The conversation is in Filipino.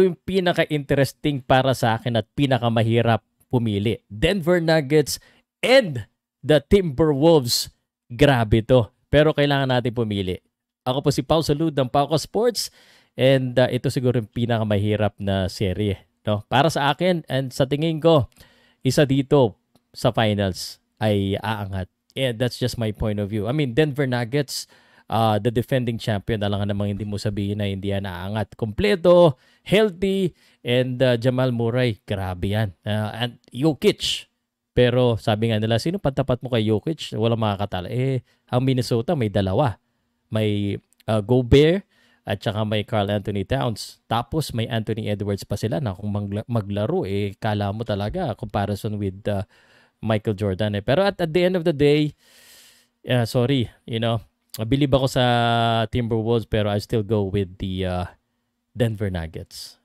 yung pinaka-interesting para sa akin at pinakamahirap pumili. Denver Nuggets and the Timberwolves. Grabe to. Pero kailangan natin pumili. Ako po si Pau Salud ng Pauka Sports and ito siguro yung pinakamahirap na serye. No? Para sa akin and sa tingin ko, isa dito sa finals ay aangat. And that's just my point of view. I mean, Denver Nuggets, the defending champion, alam nga namang hindi mo sabihin na hindi yan naangat. Kompleto, healthy, and Jamal Murray, grabe yan. And Jokic. Pero sabi nga nila, sino pantapat mo kay Jokic? Walang makakatala. Ang Minnesota may dalawa. May Gobert at saka may Karl Anthony Towns. Tapos may Anthony Edwards pa sila na kung maglaro, kala mo talaga comparison with Michael Jordan. Pero at the end of the day, sorry, believe ako sa Timberwolves pero I still go with the Denver Nuggets.